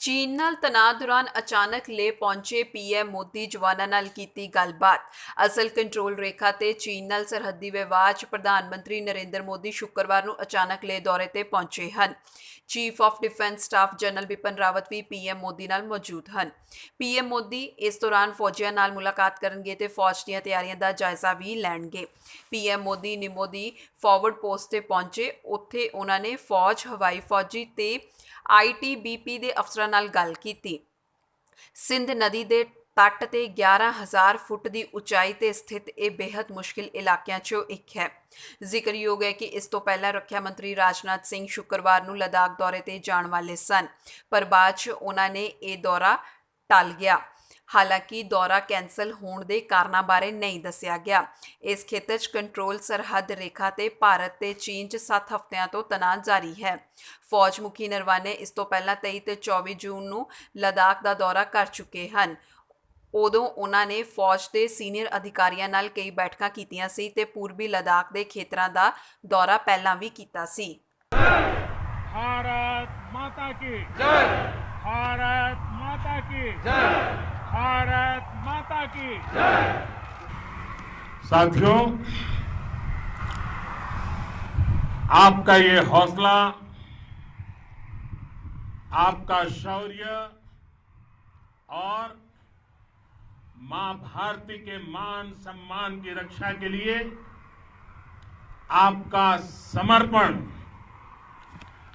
ਚੀਨ ਨਾਲ ਤਣਾਅ ਦੌਰਾਨ ਅਚਾਨਕ ਲੇਹ ਪਹੁੰਚੇ ਪੀਐਮ ਮੋਦੀ ਜਵਾਨਾਂ ਨਾਲ ਕੀਤੀ ਗੱਲਬਾਤ। ਅਸਲ ਕੰਟਰੋਲ ਰੇਖਾ ਤੇ ਚੀਨ ਨਾਲ ਸਰਹੱਦੀ ਵਿਵਾਦ 'ਚ ਪ੍ਰਧਾਨ ਮੰਤਰੀ ਨਰਿੰਦਰ ਮੋਦੀ ਸ਼ੁੱਕਰਵਾਰ ਨੂੰ ਅਚਾਨਕ ਲੇਹ ਦੌਰੇ ਤੇ ਪਹੁੰਚੇ ਹਨ। Chief of defence staff general Bipin Rawat ਵੀ ਪੀਐਮ ਮੋਦੀ ਨਾਲ ਮੌਜੂਦ ਹਨ। ਪੀਐਮ ਮੋਦੀ ਇਸ ਦੌਰਾਨ ਫੌਜੀਆਂ ਨਾਲ ਮੁਲਾਕਾਤ ਕਰਨਗੇ ਤੇ ਫੌਜ ਦੀਆਂ ਤਿਆਰੀਆਂ ਦਾ ਜਾਇਜ਼ਾ ਵੀ ਲੈਣਗੇ। ਪੀਐਮ ਮੋਦੀ ਨਿਮੋ ਦੀ ਫਾਰਵਰਡ ਪੋਸਟ ਤੇ ਪਹੁੰਚੇ। ਉੱਥੇ ਉਹਨਾਂ ਨੇ ਫੌਜ, ਹਵਾਈ ਫੌਜੀ ਤੇ ਆਈਟੀਬੀਪੀ ਦੇ ਅਫਸਰਾਂ ਨਾਲ ਗੱਲ ਕੀਤੀ। ਸਿੰਧ ਨਦੀ ਦੇ ਤੱਟ ਤੇ 11,000 ਫੁੱਟ ਦੀ ਉਚਾਈ ਤੇ ਸਥਿਤ ਇਹ ਬੇहद ਮੁਸ਼ਕਿਲ ਇਲਾਕਿਆਂ 'ਚੋਂ ਇੱਕ ਹੈ। ਜ਼ਿਕਰਯੋਗ ਹੈ ਕਿ ਇਸ ਤੋਂ ਪਹਿਲਾਂ ਰੱਖਿਆ ਮੰਤਰੀ ਰਾਜਨਾਥ ਸਿੰਘ ਸ਼ੁੱਕਰਵਾਰ ਨੂੰ ਲੱਦਾਖ ਦੌਰੇ ਤੇ ਜਾਣ ਵਾਲੇ ਸਨ, ਪਰ ਬਾਅਦ 'ਚ ਉਹਨਾਂ ਨੇ ਇਹ ਦੌਰਾ ਟਲ ਗਿਆ। ਹਾਲਾਂਕਿ ਦੌਰਾ ਕੈਂਸਲ ਹੋਣ ਦੇ ਕਾਰਨਾਂ ਬਾਰੇ ਨਹੀਂ ਦੱਸਿਆ ਗਿਆ। ਇਸ ਖੇਤਰ 'ਚ ਕੰਟਰੋਲ ਸਰਹੱਦ ਰੇਖਾ ਤੇ ਭਾਰਤ ਤੇ ਚੀਨ 'ਚ 7 ਹਫ਼ਤਿਆਂ ਤੋਂ ਤਣਾਅ ਜਾਰੀ ਹੈ। ਫੌਜ ਮੁਖੀ ਨਰਵਾਨੇ ਇਸ ਤੋਂ ਪਹਿਲਾਂ 23 ਤੇ 24 ਜੂਨ ਨੂੰ ਲੱਦਾਖ ਦਾ ਦੌਰਾ ਕਰ ਚੁੱਕੇ ਹਨ। ਉਦੋਂ ਉਹਨਾਂ ਨੇ ਫੌਜ ਦੇ ਸੀਨੀਅਰ ਅਧਿਕਾਰੀਆਂ ਨਾਲ ਕਈ ਬੈਠਕਾਂ ਕੀਤੀਆਂ ਸੀ ਤੇ ਪੂਰਬੀ ਲੱਦਾਖ ਦੇ ਖੇਤਰਾਂ ਦਾ ਦੌਰਾ ਪਹਿਲਾਂ ਵੀ ਕੀਤਾ ਸੀ। भारत माता की जय। भारत माता की जय। भारत माता की जय। साथियों, आपका ये हौसला, आपका शौर्य और मां भारती के मान सम्मान की रक्षा के लिए आपका समर्पण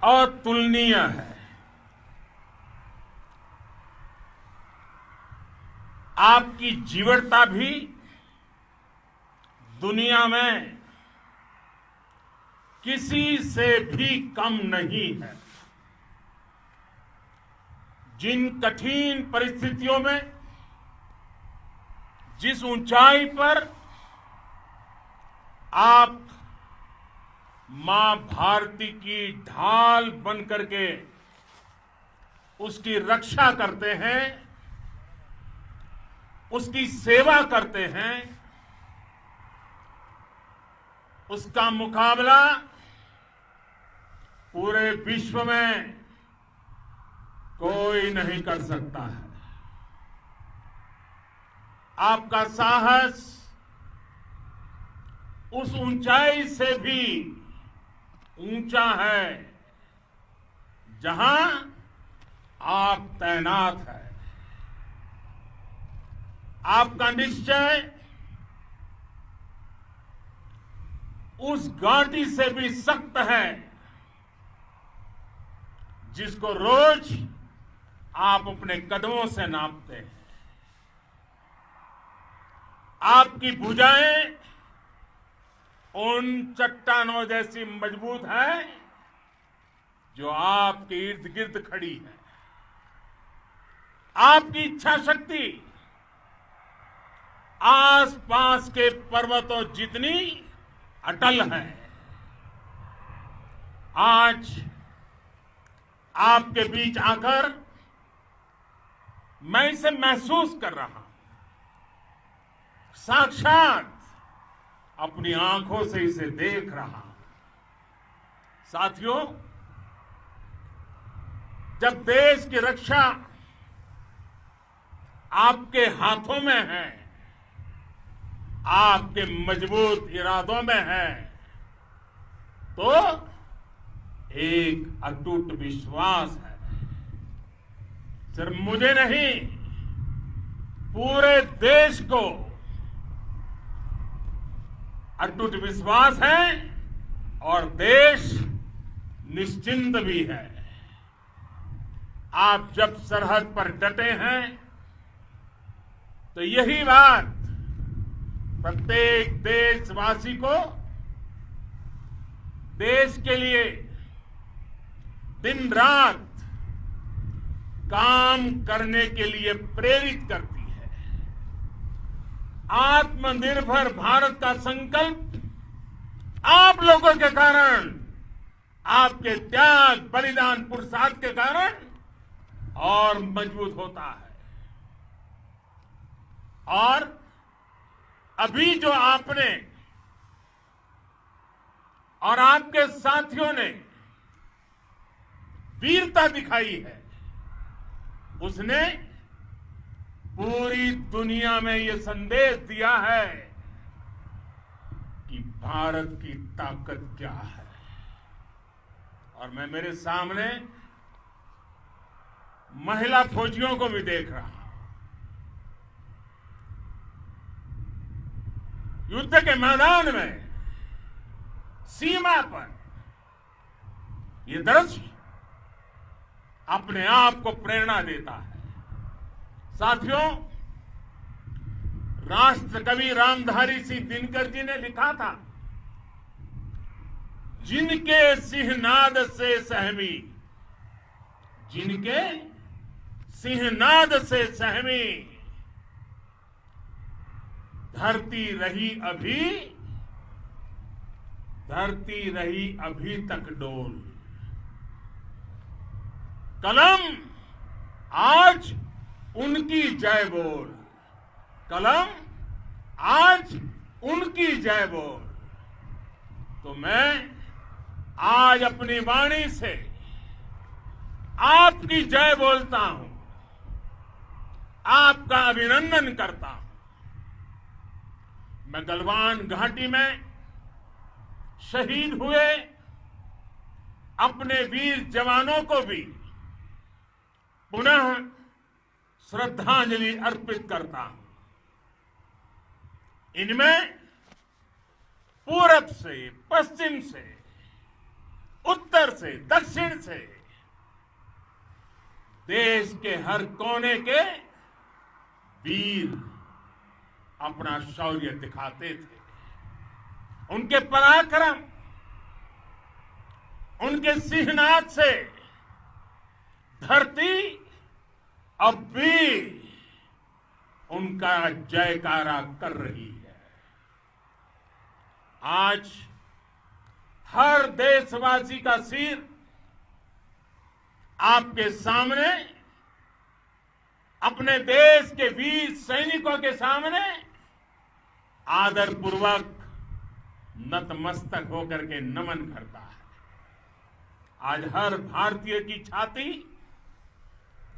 अतुलनीय है। आपकी जीवटता भी दुनिया में किसी से भी कम नहीं है। जिन कठिन परिस्थितियों में, जिस ऊंचाई पर आप मां भारती की ढाल बन करके उसकी रक्षा करते हैं, उसकी सेवा करते हैं, उसका मुकाबला पूरे विश्व में कोई नहीं कर सकता है। आपका साहस उस ऊंचाई से भी ऊंचा है जहां आप तैनात हैं। आपका निश्चय उस घाटी से भी सख्त है जिसको रोज आप अपने कदमों से नापते हैं। आपकी भुजाएं उन चट्टानों जैसी मजबूत है जो आपके इर्द गिर्द खड़ी है। आपकी इच्छा शक्ति आसपास के पर्वतों जितनी अटल है। आज आपके बीच आकर मैं इसे महसूस कर रहा हूं, साक्षात अपनी आंखों से इसे देख रहा हूं। साथियों, जब देश की रक्षा आपके हाथों में है, आपके मजबूत इरादों में है, तो एक अटूट विश्वास है। सिर्फ मुझे नहीं, पूरे देश को अटूट विश्वास है और देश निश्चिंत भी है। आप जब सरहद पर डटे हैं तो यही बात प्रत्येक देशवासी को देश के लिए दिन रात काम करने के लिए प्रेरित करती है। आत्मनिर्भर भारत का संकल्प आप लोगों के कारण, आपके त्याग, बलिदान, पुरुषार्थ के कारण और मजबूत होता है। और अभी जो आपने और आपके साथियों ने वीरता दिखाई है, उसने पूरी दुनिया में ये संदेश दिया है कि भारत की ताकत क्या है। और मैं मेरे सामने महिला फौजियों को भी देख रहा हूं। युद्ध के मैदान में, सीमा पर, ये दृश्य अपने आप को प्रेरणा देता है। साथियों, राष्ट्र कवि रामधारी सिंह दिनकर जी ने लिखा था, जिनके सिंहनाद से सहमी, जिनके सिंहनाद से सहमी, धरती रही अभी तक डोल। कलम आज उनकी जय बोल, कलम आज उनकी जय बोल। तो मैं आज अपनी वाणी से आपकी जय बोलता हूं, आपका अभिनंदन करता हूं। मैं गलवान घाटी में शहीद हुए अपने वीर जवानों को भी पुनः श्रद्धांजलि अर्पित करता हूं। इनमें पूरब से, पश्चिम से, उत्तर से, दक्षिण से, देश के हर कोने के वीर अपना शौर्य दिखाते थे। उनके पराक्रम, उनके सिंहनाद से धरती अब भी उनका जयकारा कर रही है। आज हर देशवासी का सिर आपके सामने, अपने देश के वीर सैनिकों के सामने आदरपूर्वक नतमस्तक होकर के नमन करता है। आज हर भारतीय की छाती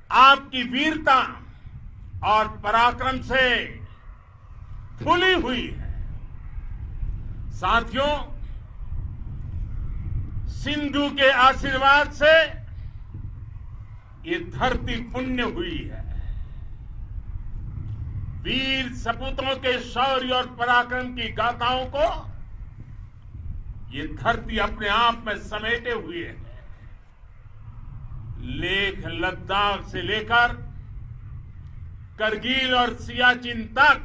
आपकी वीरता और पराक्रम से फूली हुई है। साथियों, सिंधु के आशीर्वाद से ये धरती पुण्य हुई है। वीर सपूतों के शौर्य और पराक्रम की गाथाओं को ये धरती अपने आप में समेटे हुए है। लेह लद्दाख से लेकर करगिल और सियाचिन तक,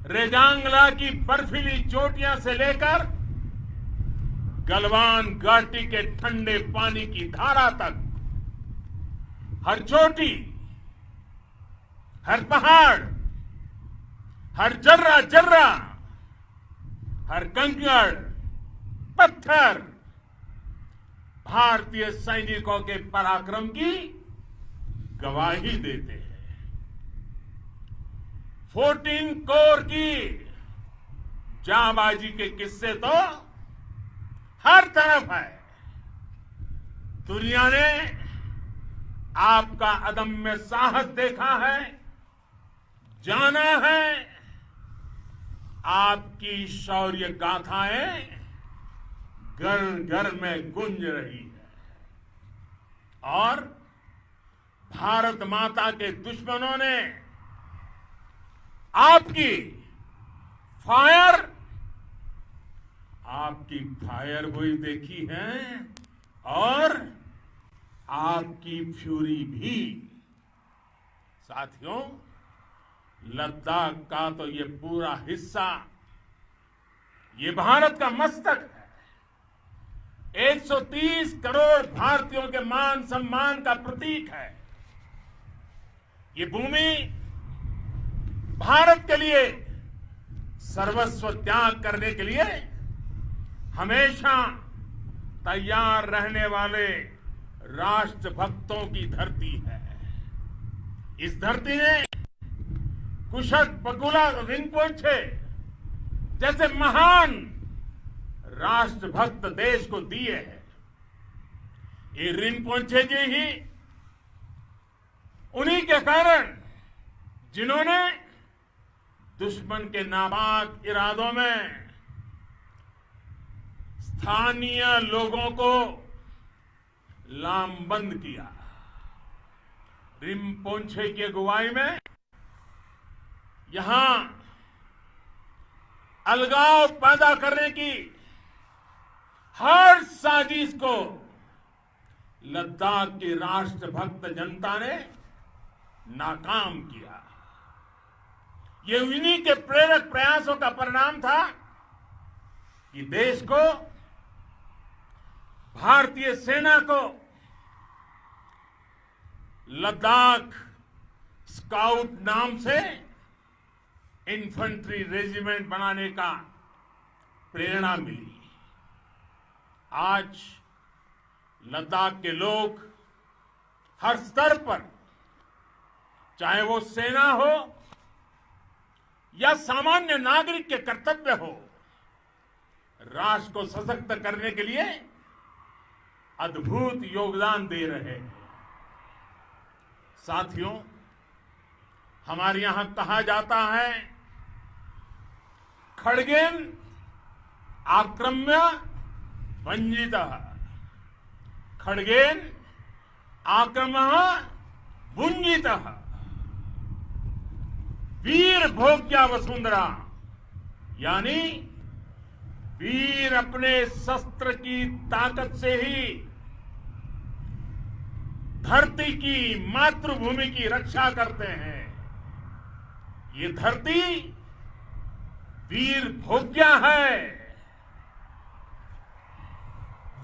रेजांगला की बर्फीली चोटियां से लेकर गलवान घाटी के ठंडे पानी की धारा तक, हर चोटी, हर पहाड़, हर जर्रा जर्रा, हर कंकड़, पत्थर भारतीय सैनिकों के पराक्रम की गवाही देते हैं। 14 कोर की जांबाजी के किस्से तो हर तरफ है। दुनिया ने आपका अदम्य साहस देखा है, जाना है। आपकी शौर्य गाथाएं घर घर में गूंज रही है और भारत माता के दुश्मनों ने आपकी फायर हुई देखी है और आपकी फ्यूरी भी। साथियों, लद्दाख का तो ये पूरा हिस्सा ये भारत का मस्तक है। 130 करोड़ भारतीयों के मान सम्मान का प्रतीक है। ये भूमि भारत के लिए सर्वस्व त्याग करने के लिए हमेशा तैयार रहने वाले राष्ट्रभक्तों की धरती है। इस धरती ने कुशक बकुला रिंपोचे जैसे महान राष्ट्रभक्त देश को दिए हैं। ये रिंपोचे जी ही उन्हीं के कारण जिन्होंने दुश्मन के नापाक इरादों में स्थानीय लोगों को लामबंद किया। रिम्पोंछे की अगुवाई में यहां अलगाव पैदा करने की हर साजिश को लद्दाख की राष्ट्रभक्त जनता ने नाकाम किया। ये उन्हीं के प्रेरक प्रयासों का परिणाम था कि देश को, भारतीय सेना को लद्दाख स्काउट नाम से इन्फेंट्री रेजिमेंट बनाने का प्रेरणा मिली। आज लद्दाख के लोग हर स्तर पर, चाहे वो सेना हो या सामान्य नागरिक के कर्तव्य हो, राष्ट्र को सशक्त करने के लिए अद्भुत योगदान दे रहे हैं। साथियों, हमारे यहां कहा जाता है, खड्गेन आक्रम्य भंजितः, खड्गेन आक्रम्य भुंजितः, वीर भोग्या वसुंधरा, यानी वीर अपने शस्त्र की ताकत से ही धरती की, मातृभूमि की रक्षा करते हैं। ये धरती वीर भोग्या है,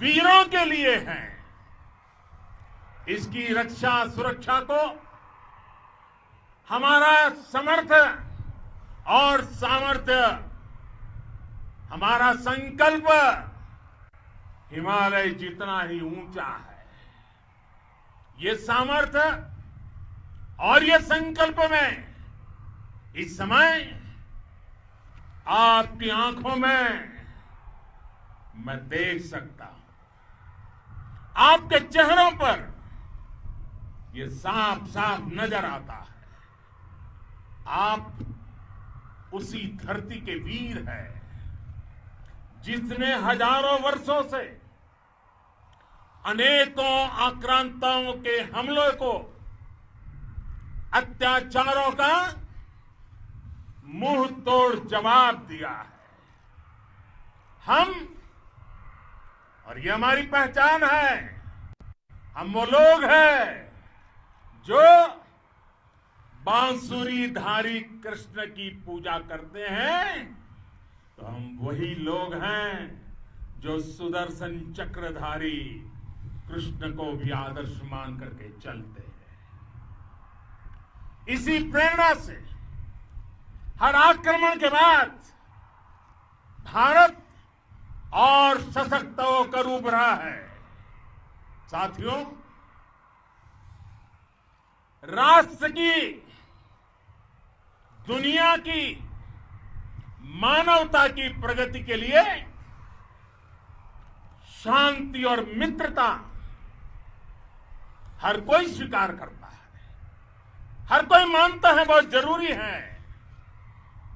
वीरों के लिए है। इसकी रक्षा सुरक्षा को हमारा समर्थ और सामर्थ्य, हमारा संकल्प हिमालय जितना ही ऊंचा है। ये सामर्थ्य और ये संकल्प में इस समय आपकी आंखों में मैं देख सकता हूं। आपके चेहरों पर ये साफ साफ नजर आता है। आप उसी धरती के वीर हैं जिसने हजारों वर्षों से अनेकों आक्रांताओं के हमलों को, अत्याचारों का मुंह तोड़ जवाब दिया है। हम, और ये हमारी पहचान है, हम वो लोग हैं जो बांसुरीधारी कृष्ण की पूजा करते हैं, तो हम वही लोग हैं जो सुदर्शन चक्रधारी कृष्ण को भी आदर्श मान करके चलते हैं। इसी प्रेरणा से हर आक्रमण के बाद भारत और सशक्त होकर उभरा है। साथियों, राष्ट्र की, दुनिया की, मानवता की प्रगति के लिए शांति और मित्रता हर कोई स्वीकार करता है, हर कोई मानता है बहुत जरूरी है।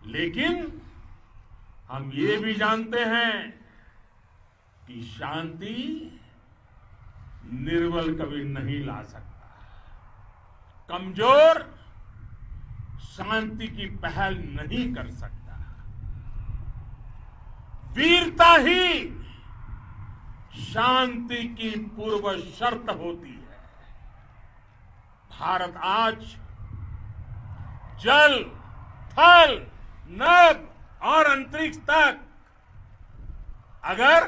लेकिन हम ये भी जानते हैं कि शांति निर्बल कभी नहीं ला सकता। कमजोर शांति की पहल नहीं कर सकता। वीरता ही शांति की पूर्व शर्त होती है। भारत आज जल, थल, नभ और अंतरिक्ष तक अगर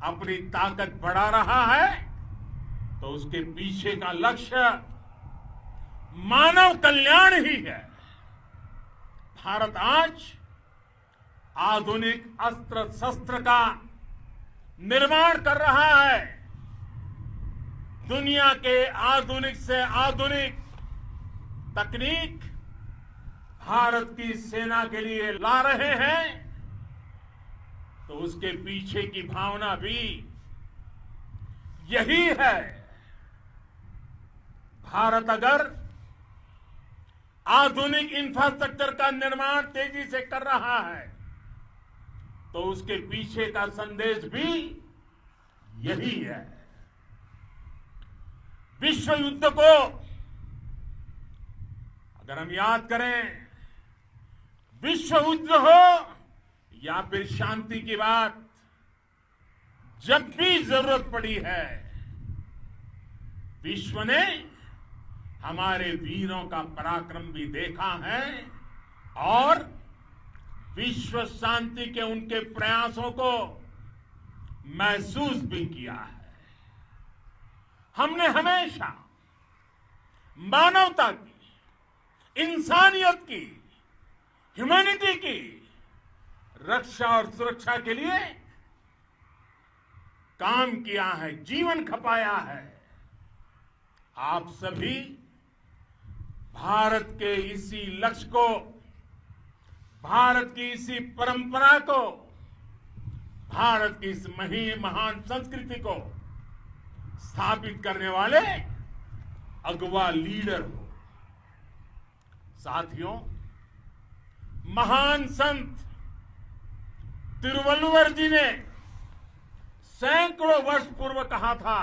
अपनी ताकत बढ़ा रहा है तो उसके पीछे का लक्ष्य मानव कल्याण ही है। भारत आज आधुनिक अस्त्र शस्त्र का निर्माण कर रहा है। दुनिया के आधुनिक से आधुनिक तकनीक भारत की सेना के लिए ला रहे हैं, तो उसके पीछे की भावना भी यही है। भारत अगर आधुनिक इंफ्रास्ट्रक्चर का निर्माण तेजी से कर रहा है तो उसके पीछे का संदेश भी यही है। विश्व युद्ध को अगर हम याद करें, विश्व युद्ध हो या फिर शांति की बात, जब भी जरूरत पड़ी है विश्व ने हमारे वीरों का पराक्रम भी देखा है और विश्व शांति के उनके प्रयासों को महसूस भी किया है। हमने हमेशा मानवता की, इंसानियत की, ह्यूमैनिटी की रक्षा और सुरक्षा के लिए काम किया है, जीवन खपाया है। आप सभी भारत के इसी लक्ष्य को, भारत की इसी परंपरा को, भारत की इस महान संस्कृति को स्थापित करने वाले अगवा लीडर हो। साथियों, महान संत तिरुवल्लुवर जी ने सैकड़ों वर्ष पूर्व कहा था,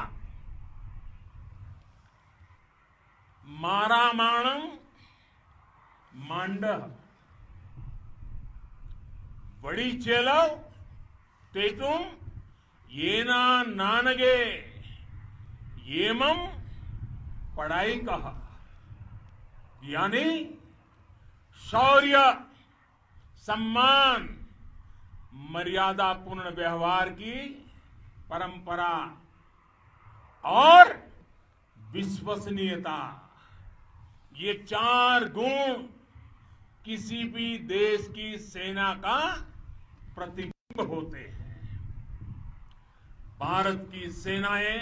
मारामाणम मांडह वड़ी चेलव तेतुम येना नानगे येमम पढ़ाई कहा, यानी शौर्य, सम्मान, मर्यादापूर्ण व्यवहार की परंपरा और विश्वसनीयता, ये चार गुण किसी भी देश की सेना का प्रतिबिंब होते हैं। भारत की सेनाएं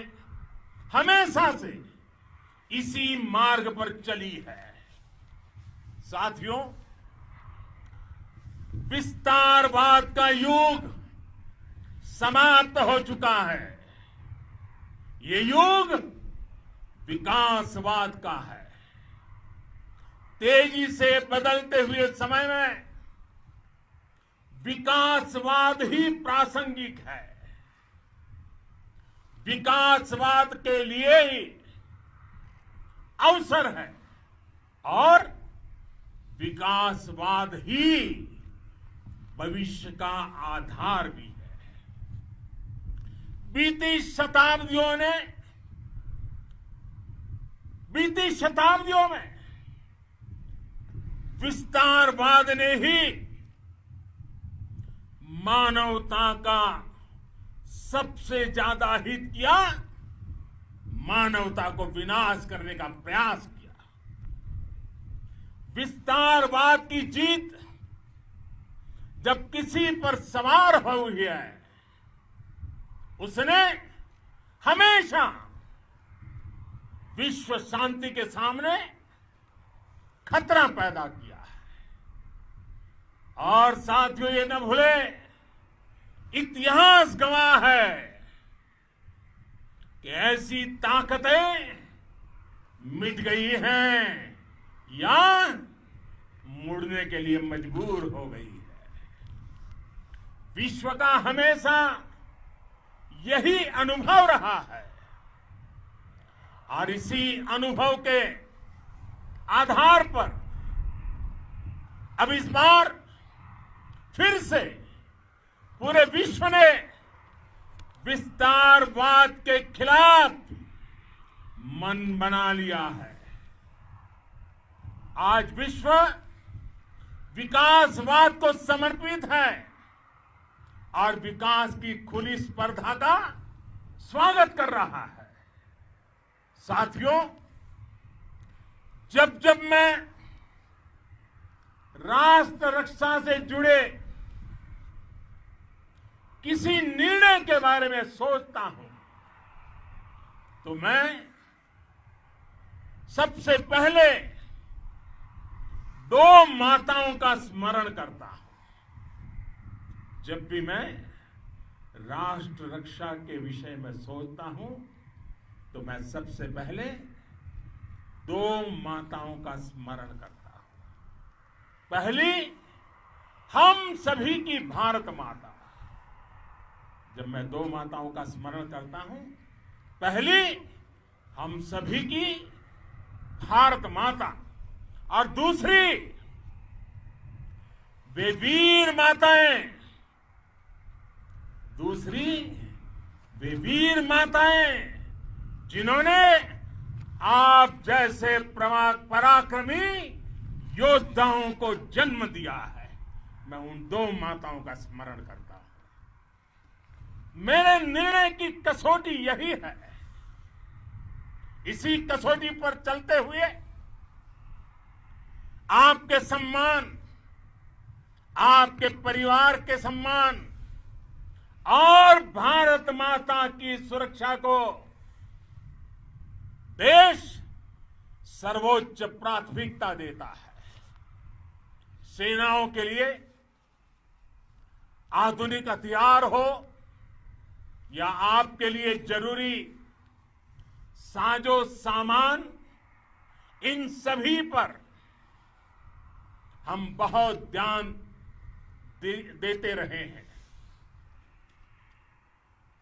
हमेशा से इसी मार्ग पर चली है। साथियों, विस्तारवाद का युग समाप्त हो चुका है। ये युग विकासवाद का है। तेजी से बदलते हुए समय में विकासवाद ही प्रासंगिक है। विकासवाद के लिए ही अवसर है और विकासवाद ही भविष्य का आधार भी है। बीती शताब्दियों में विस्तारवाद ने ही मानवता का सबसे ज्यादा हित किया, मानवता को विनाश करने का प्रयास किया। विस्तारवाद की जीत जब किसी पर सवार हुई है, उसने हमेशा विश्व शांति के सामने खतरा पैदा किया है। और साथियों, ये न भूले, इतिहास गवाह है कि ऐसी ताकतें मिट गई हैं या मुड़ने के लिए मजबूर हो गई है। विश्व का हमेशा यही अनुभव रहा है और इसी अनुभव के आधार पर अब इस बार फिर से पूरे विश्व ने विस्तारवाद के खिलाफ मन बना लिया है। आज विश्व विकासवाद को समर्पित है और विकास की खुली स्पर्धा का स्वागत कर रहा है। साथियों, जब जब मैं राष्ट्र रक्षा से जुड़े किसी निर्णय के बारे में सोचता हूं तो मैं सबसे पहले दो माताओं का स्मरण करता हूं। जब भी मैं राष्ट्र रक्षा के विषय में सोचता हूं तो मैं सबसे पहले दो माताओं का स्मरण करता हूं। पहली, हम सभी की भारत माता। जब मैं दो माताओं का स्मरण करता हूं, पहली हम सभी की भारत माता और दूसरी वे वीर माताएं, जिन्होंने आप जैसे पराक्रमी योद्धाओं को जन्म दिया है। मैं उन दो माताओं का स्मरण करता हूं। मेरे निर्णय की कसौटी यही है। इसी कसौटी पर चलते हुए आपके सम्मान, आपके परिवार के सम्मान और भारत माता की सुरक्षा को देश सर्वोच्च प्राथमिकता देता है। सेनाओं के लिए आधुनिक हथियार हो या आपके लिए जरूरी साजो सामान, इन सभी पर हम बहुत ध्यान देते रहे हैं।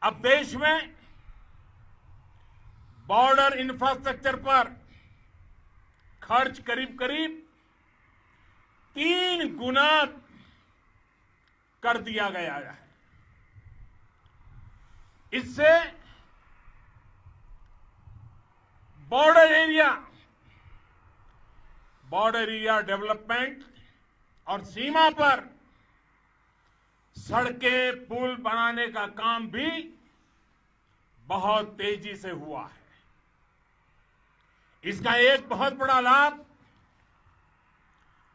अब देश में बॉर्डर इंफ्रास्ट्रक्चर पर खर्च करीब 3 गुना कर दिया गया है। इससे बॉर्डर एरिया डेवलपमेंट और सीमा पर सड़कें, पुल बनाने का काम भी बहुत तेजी से हुआ है। इसका एक बहुत बड़ा लाभ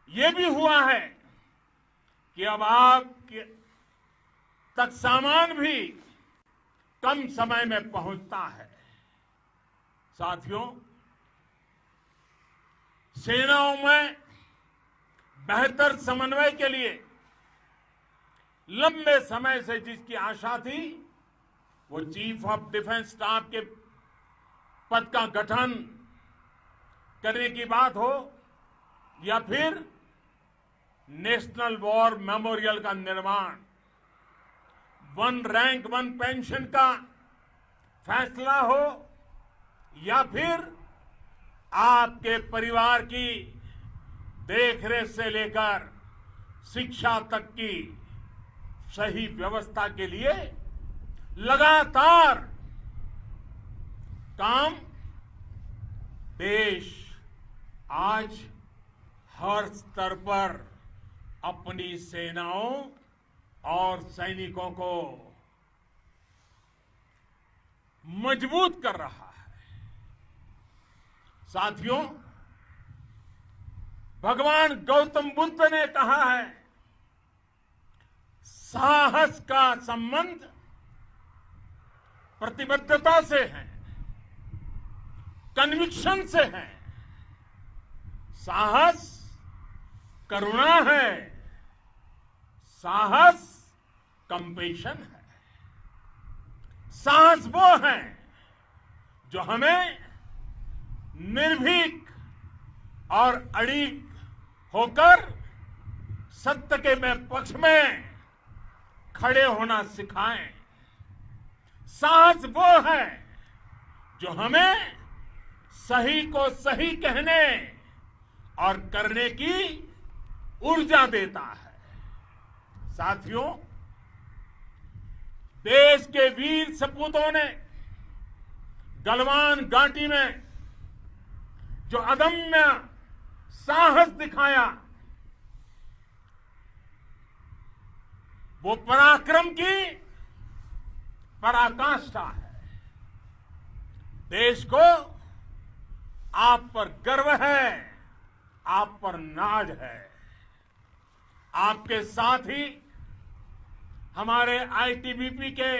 यह भी हुआ है कि अब आप तक सामान भी कम समय में पहुंचता है। साथियों, सेनाओं में बेहतर समन्वय के लिए लंबे समय से जिसकी आशा थी, वो चीफ ऑफ डिफेंस स्टाफ के पद का गठन करने की बात हो या फिर नेशनल वॉर मेमोरियल का निर्माण, 1 रैंक 1 पेंशन का फैसला हो या फिर आपके परिवार की देखरेख से लेकर शिक्षा तक की सही व्यवस्था के लिए लगातार काम देश आज हर स्तर पर अपनी सेनाओं और सैनिकों को मजबूत कर रहा है। साथियों, भगवान गौतम बुद्ध ने कहा है, साहस का संबंध प्रतिबद्धता से है, कन्विक्शन से है। साहस करुणा है, साहस कंपेशन है। साहस वो है जो हमें निर्भीक और अड़िग होकर सत्य के पक्ष में खड़े होना सिखाएं। साहस वो है जो हमें सही को सही कहने और करने की ऊर्जा देता है। साथियों, देश के वीर सपूतों ने गलवान घाटी में जो अदम्य साहस दिखाया, वो पराक्रम की पराकाष्ठा है। देश को आप पर गर्व है, आप पर नाज है। आपके साथ ही हमारे आईटीबीपी के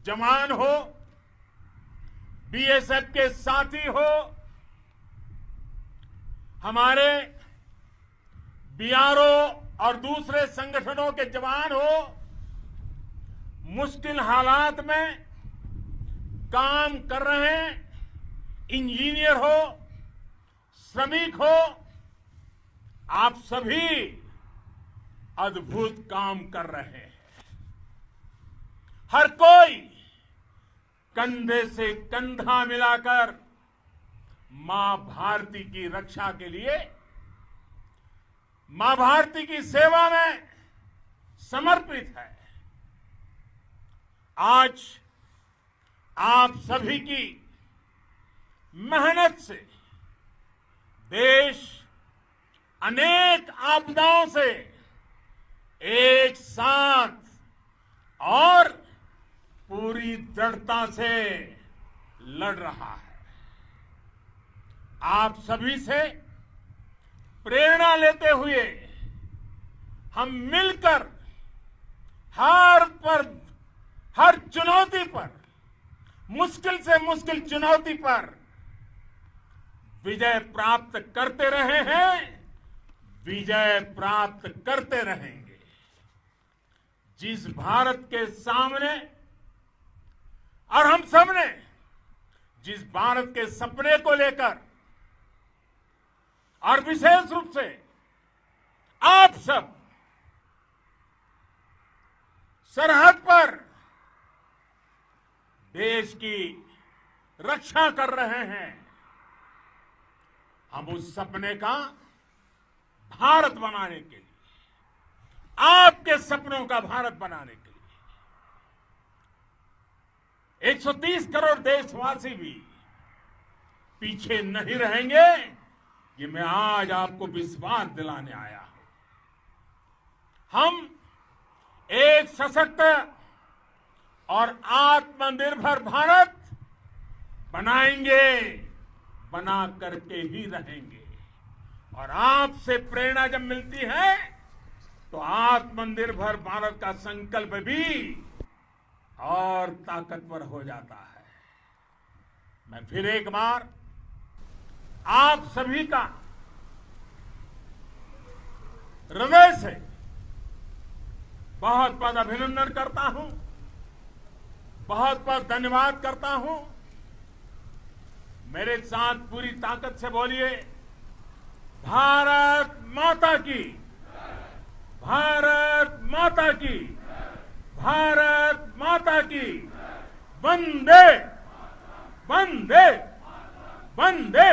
जवान हो, बीएसएफ के साथी हो, हमारे बीआरओ और दूसरे संगठनों के जवान हो, मुश्किल हालात में काम कर रहे इंजीनियर हो, श्रमिक हो, आप सभी अद्भुत काम कर रहे हैं। हर कोई कंधे से कंधा मिलाकर मां भारती की रक्षा के लिए, मां भारती की सेवा में समर्पित है। आज आप सभी की मेहनत से देश अनेक आपदाओं से एक साथ और पूरी दृढ़ता से लड़ रहा है। आप सभी से प्रेरणा लेते हुए हम मिलकर हर चुनौती पर, मुश्किल से मुश्किल चुनौती पर विजय प्राप्त करते रहे हैं, विजय प्राप्त करते रहेंगे। जिस भारत के सामने और हम सबने जिस भारत के सपने को लेकर और विशेष रूप से आप सब सरहद पर देश की रक्षा कर रहे हैं, हम उस सपने का भारत बनाने के लिए, आपके सपनों का भारत बनाने के लिए 130 करोड़ देशवासी भी पीछे नहीं रहेंगे, ये मैं आज आपको विश्वास दिलाने आया हूं। हम एक सशक्त और आत्मनिर्भर भारत बनाएंगे, बना करके ही रहेंगे। और आपसे प्रेरणा जब मिलती है तो आत्मनिर्भर भारत का संकल्प भी और ताकतवर हो जाता है। मैं फिर एक बार आप सभी का हृदय से बहुत बहुत अभिनंदन करता हूं, बहुत बहुत धन्यवाद करता हूं। मेरे साथ पूरी ताकत से बोलिए, भारत माता की, भारत माता की, भारत माता की, वंदे वंदे वंदे।